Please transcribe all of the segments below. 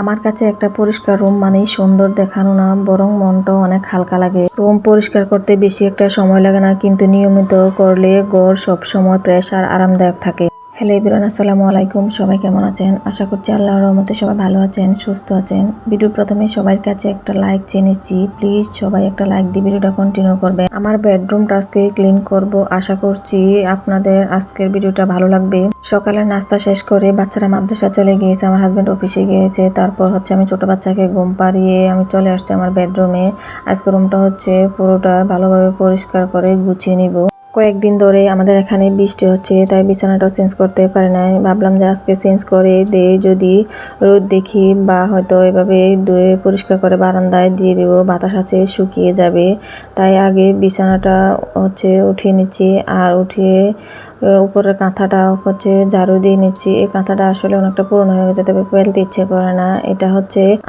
আমার কাছে একটা পরিষ্কার রুম মানেই সুন্দর দেখানো না, বরং মনটাও অনেক হালকা লাগে। রুম পরিষ্কার করতে বেশি একটা সময় লাগে না, কিন্তু নিয়মিত করলে ঘর সব সময় ফ্রেশ আর আরামদায়ক থাকে। হ্যালো এভরিওয়ান, আসসালামু আলাইকুম। সবাই কেমন আছেন? আশা করছি আল্লাহর রহমতে সবাই ভালো আছেন, সুস্থ আছেন। ভিডিওর প্রথমে সবার কাছে একটা লাইক চেয়ে নিচ্ছি। প্লিজ সবাই একটা লাইক দিয়ে ভিডিওটা কন্টিনিউ করবে। আমার বেডরুমটা আজকে ক্লিন করব, আশা করছি আপনাদের আজকের ভিডিওটা ভালো লাগবে। সকালের নাস্তা শেষ করে বাচ্চারা মাদ্রাসা চলে গিয়েছে, আমার হাজব্যান্ড অফিসে গিয়েছে। তারপর আমি ছোট বাচ্চাকে ঘুম পাড়িয়ে আমি চলে আসছি আমার বেডরুমে। আজকে রুমটা পুরোটা ভালোভাবে পরিষ্কার করে গুছিয়ে নিব। কয়েকদিন ধরে আমাদের এখানে বৃষ্টি হচ্ছে, তাই বিছানাটাও চেঞ্জ করতে পারি নাই। ভাবলাম যে আজকে চেঞ্জ করে দিয়ে যদি রোদ দেখি বা হয়তো এভাবে ধুয়ে পরিষ্কার করে বারান্দায় দিয়ে দেবো, বাতাস আছে শুকিয়ে যাবে। তাই আগে বিছানাটা উঠিয়ে নিচ্ছি, আর উঠিয়ে উপরের কাঁথাটা ঝাড়ু দিয়ে নিচ্ছি। এই কাঁথাটা আসলে অনেকটা পুরনো হয়ে গেছে, তবে ফেলতে ইচ্ছে করে না। এটা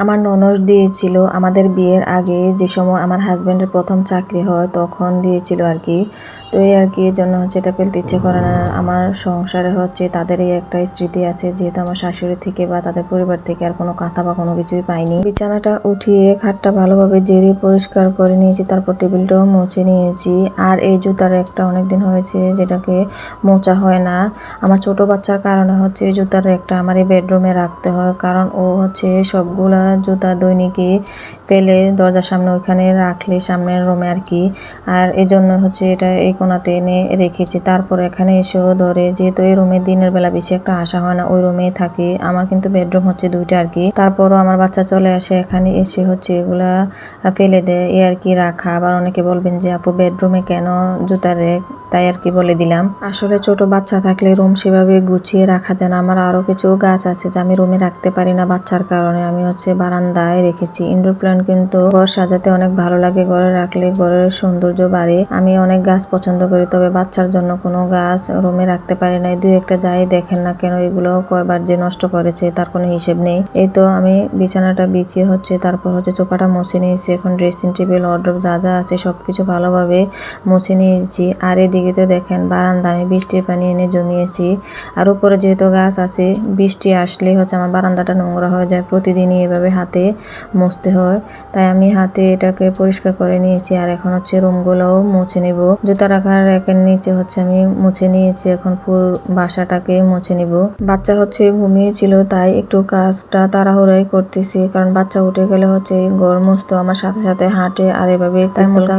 আমার ননদ দিয়েছিল আমাদের বিয়ের আগে, যে সময় আমার হাজব্যান্ডের প্রথম চাকরি হয় তখন দিয়েছিল আর কি। তো এই আর কি, এর জন্য এটা ফেলতে ইচ্ছে করে না। আমার সংসারে তাদের এই একটাই স্মৃতি আছে, যেহেতু আমার শাশুড়ি থেকে বা তাদের পরিবার থেকে আর কোনো কাঁথা বা কোনো কিছুই পাইনি। বিছানাটা উঠিয়ে খাটটা ভালোভাবে ঝেড়ে পরিষ্কার করে নিয়েছি, তারপর টেবিলটাও মুছে নিয়েছি। আর এই জুতার একটা অনেকদিন হয়েছে যেটাকে মোছা হয় না। আমার ছোট বাচ্চার কারণে এই জুতার একটা আমার এই বেডরুমে রাখতে হয়, কারণ ও সবগুলা জুতা দৈনিকই ফেলে দরজার সামনে ওইখানে রাখলে সামনের রুমে আর কি। আর এই জন্য এটা এই কোনাতে এনে রেখেছি। তারপর এখানে এসেও ধরে, যেহেতু এই রুমে দিনের বেলা বেশি একটা আসা হয় না, ওই রুমেই থাকি। আমার কিন্তু বেডরুম দুইটা আর কি। তারপরও আমার বাচ্চা চলে আসে, এখানে এসে এগুলা ফেলে দেয়, এই আর কি রাখা। আবার অনেকে বলবেন যে আপু বেডরুমে কেন জুতার রেক, তাই আর কি বলে দিলাম। আসলে ছোট বাচ্চা থাকলে রুম সেভাবে গুছিয়ে রাখা যায় না। আমার আরো কিছু গাছ আছে যা আমি রুমে রাখতে পারি না বাচ্চার কারণে, আমি বারান্দায় রেখেছি। ইনডোর প্ল্যান্ট কিন্তু ঘর সাজাতে অনেক ভালো লাগে, ঘরে রাখলে ঘরের সৌন্দর্য বাড়ে। আমি অনেক গাছ পছন্দ করি, তবে বাচ্চার জন্য কোনো গাছ রুমে রাখতে পারি না। দুই একটা যাই দেখেন না কেন, এগুলো কয়বার যে নষ্ট করেছে তার কোনো হিসেব নেই। এই তো আমি বিছানাটা বিছিয়ে তারপর চোপাটা মুছে নিয়েছি। এখন ড্রেসিং টেবিল, ওয়ার্ডরোব যা যা আছে সবকিছু ভালোভাবে মুছে নিয়েছি। আর এদিকে তো দেখেন বারান্দা আমি বৃষ্টির পানি এনে জমিয়েছি। আর উপরে যেহেতু গাছ আছে, বৃষ্টি আসলে আমার বারান্দাটা নোংরা হয়ে যায়। প্রতিদিনই এভাবে হাতে মুছতে হয়, তাই আমি হাতে এটাকে পরিষ্কার করে নিয়েছি। আর এখন রুমগুলোও মুছে নিব। জুতা রাখার র্যাকের নিচে আমি মুছে নিয়েছি, এখন পুরো বাসাটাকে মুছে নিব। বাচ্চা ঘুমিয়েছিল, তাই একটু কাজটা তাড়াহুড়াই করতেছি, কারণ বাচ্চা উঠে গেলে ঘর মুছতে আমার সাথে সাথে হাঁটে, আর এভাবে তাই মোছা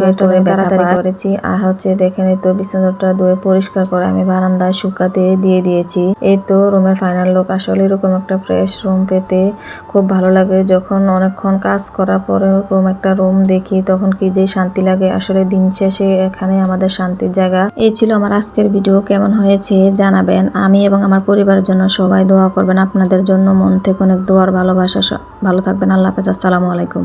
তাড়াতাড়ি করেছি। আর দেখেন এই তো বিছানাটা ধুয়ে পরিষ্কার করে আমি বারান্দায় শুকাতে দিয়ে দিয়েছি। এই তো রুমের ফাইনাল লুক। আসলে এরকম একটা ফ্রেশ রুম পেতে খুব ভালো লাগে। যখন অনেকক্ষণ কাজ করার পরে একটা রুম দেখি, তখন কি যে শান্তি লাগে। আসলে দিন শেষে এখানে আমাদের শান্তির জায়গা। এই ছিল আমার আজকের ভিডিও। কেমন হয়েছে জানাবেন। আমি এবং আমার পরিবারের জন্য সবাই দোয়া করবেন। আপনাদের জন্য মন থেকে অনেক দোয়ার ভালোবাসা। ভালো থাকবেন। আল্লাহ হাফেজ। আসসালামু আলাইকুম।